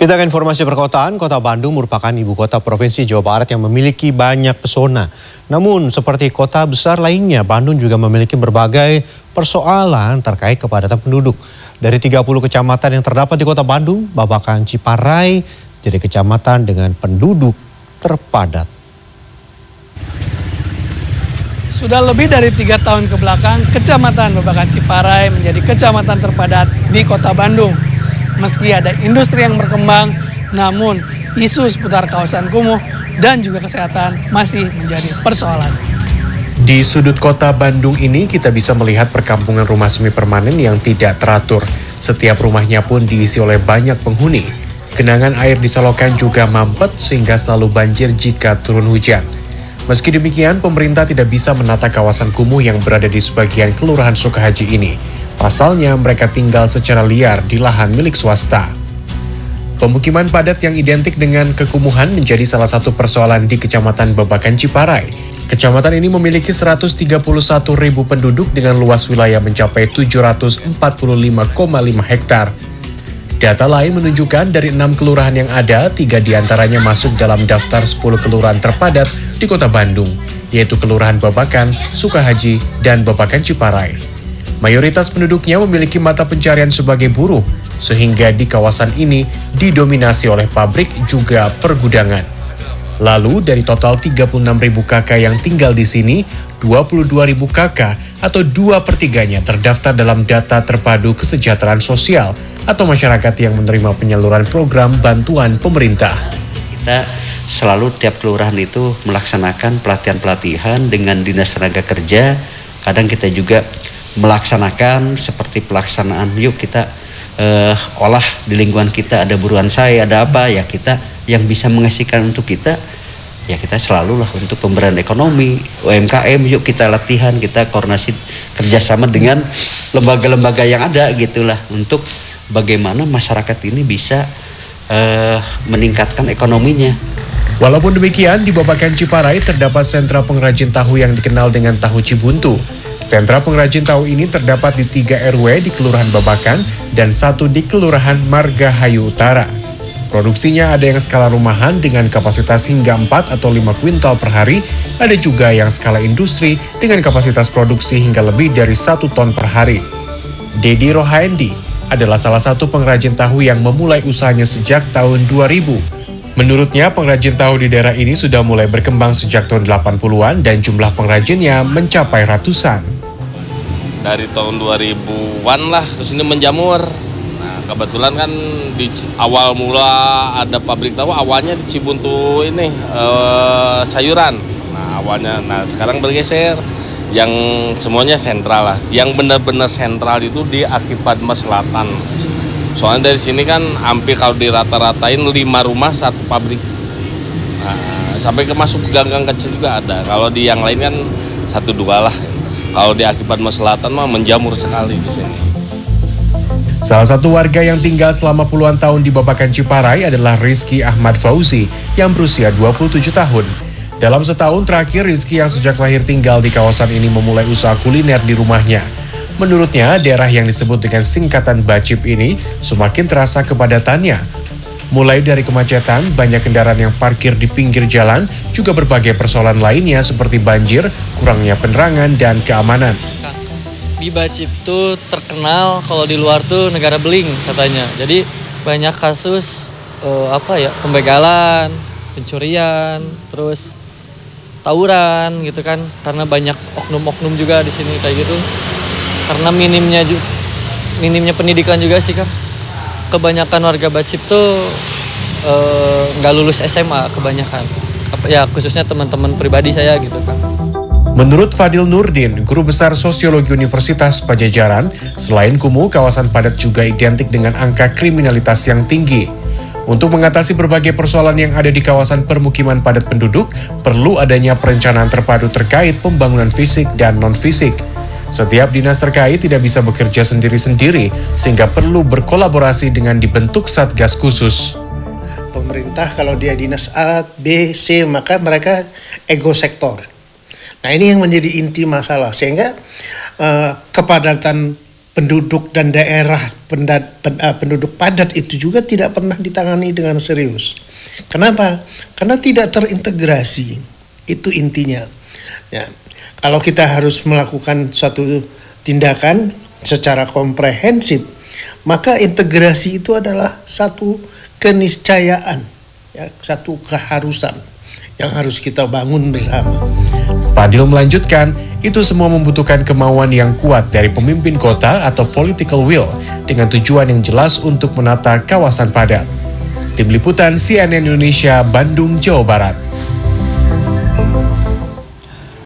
Kita ke informasi perkotaan. Kota Bandung merupakan ibu kota Provinsi Jawa Barat yang memiliki banyak pesona. Namun seperti kota besar lainnya, Bandung juga memiliki berbagai persoalan terkait kepadatan penduduk. Dari 30 kecamatan yang terdapat di Kota Bandung, Babakan Ciparai jadi kecamatan dengan penduduk terpadat. Sudah lebih dari 3 tahun ke belakang, Kecamatan Babakan Ciparai menjadi kecamatan terpadat di Kota Bandung. Meski ada industri yang berkembang, namun isu seputar kawasan kumuh dan juga kesehatan masih menjadi persoalan. Di sudut kota Bandung ini kita bisa melihat perkampungan rumah semi permanen yang tidak teratur. Setiap rumahnya pun diisi oleh banyak penghuni. Genangan air di selokan juga mampet sehingga selalu banjir jika turun hujan. Meski demikian, pemerintah tidak bisa menata kawasan kumuh yang berada di sebagian Kelurahan Sukahaji ini. Pasalnya, mereka tinggal secara liar di lahan milik swasta. Pemukiman padat yang identik dengan kekumuhan menjadi salah satu persoalan di Kecamatan Babakan Ciparai. Kecamatan ini memiliki 131.000 penduduk dengan luas wilayah mencapai 745,5 hektar. Data lain menunjukkan dari 6 kelurahan yang ada, 3 diantaranya masuk dalam daftar 10 kelurahan terpadat di Kota Bandung, yaitu Kelurahan Babakan, Sukahaji, dan Babakan Ciparai. Mayoritas penduduknya memiliki mata pencarian sebagai buruh, sehingga di kawasan ini didominasi oleh pabrik juga pergudangan. Lalu dari total 36.000 KK yang tinggal di sini, 22.000 KK atau 2/3-nya terdaftar dalam data terpadu kesejahteraan sosial atau masyarakat yang menerima penyaluran program bantuan pemerintah. Kita selalu tiap kelurahan itu melaksanakan pelatihan-pelatihan dengan Dinas Tenaga Kerja. Kadang kita juga melaksanakan seperti pelaksanaan yuk kita olah di lingkungan kita, ada buruan saya, ada apa ya, kita yang bisa menghasilkan untuk kita ya kita selalu lah untuk pemberdayaan ekonomi UMKM, yuk kita latihan, kita koordinasi kerjasama dengan lembaga-lembaga yang ada gitulah untuk bagaimana masyarakat ini bisa meningkatkan ekonominya. Walaupun demikian, di Babakan Ciparai terdapat sentra pengrajin tahu yang dikenal dengan tahu Cibuntu. Sentra pengrajin tahu ini terdapat di 3 RW di Kelurahan Babakan dan 1 di Kelurahan Margahayu Utara. Produksinya ada yang skala rumahan dengan kapasitas hingga 4 atau 5 kuintal per hari, ada juga yang skala industri dengan kapasitas produksi hingga lebih dari 1 ton per hari. Dedi Rohaendi adalah salah satu pengrajin tahu yang memulai usahanya sejak tahun 2000. Menurutnya, pengrajin tahu di daerah ini sudah mulai berkembang sejak tahun 80-an dan jumlah pengrajinnya mencapai ratusan. Dari tahun 2000-an lah, terus ini menjamur. Nah, kebetulan kan di awal mula ada pabrik tahu, awalnya di Cibuntu ini, sayuran. Nah, awalnya, sekarang bergeser. Yang semuanya sentral lah. Yang benar-benar sentral itu di Akipatma Selatan. Soalnya dari sini kan hampir kalau dirata-ratain 5 rumah 1 pabrik. Nah, sampai ke masuk gang-gang kecil juga ada. Kalau di yang lain kan 1-2 lah. Kalau di Akipatma Selatan mah menjamur sekali di sini. Salah satu warga yang tinggal selama puluhan tahun di Babakan Ciparai adalah Rizky Ahmad Fauzi yang berusia 27 tahun. Dalam setahun terakhir, Rizky yang sejak lahir tinggal di kawasan ini memulai usaha kuliner di rumahnya. Menurutnya, daerah yang disebut dengan singkatan Bacip ini semakin terasa kepadatannya. Mulai dari kemacetan, banyak kendaraan yang parkir di pinggir jalan, juga berbagai persoalan lainnya seperti banjir, kurangnya penerangan, dan keamanan. Di Bacip tuh terkenal kalau di luar tuh negara beling katanya. Jadi banyak kasus pembegalan, pencurian, terus tawuran gitu kan. Karena banyak oknum-oknum juga di sini kayak gitu. Karena minimnya pendidikan juga sih kan. Kebanyakan warga Bacip tuh nggak lulus SMA kebanyakan. Ya khususnya teman-teman pribadi saya gitu kan. Menurut Fadil Nurdin, guru besar sosiologi Universitas Pajajaran, selain kumuh, kawasan padat juga identik dengan angka kriminalitas yang tinggi. Untuk mengatasi berbagai persoalan yang ada di kawasan permukiman padat penduduk, perlu adanya perencanaan terpadu terkait pembangunan fisik dan non-fisik. Setiap dinas terkait tidak bisa bekerja sendiri-sendiri, sehingga perlu berkolaborasi dengan dibentuk satgas khusus. Pemerintah kalau dia dinas A, B, C, maka mereka ego sektor. Nah ini yang menjadi inti masalah, sehingga kepadatan penduduk dan daerah penduduk padat itu juga tidak pernah ditangani dengan serius. Kenapa? Karena tidak terintegrasi. Itu intinya. Ya. Kalau kita harus melakukan suatu tindakan secara komprehensif, maka integrasi itu adalah satu keniscayaan, ya, satu keharusan yang harus kita bangun bersama. Fadil melanjutkan, itu semua membutuhkan kemauan yang kuat dari pemimpin kota atau political will dengan tujuan yang jelas untuk menata kawasan padat. Tim Liputan CNN Indonesia, Bandung, Jawa Barat.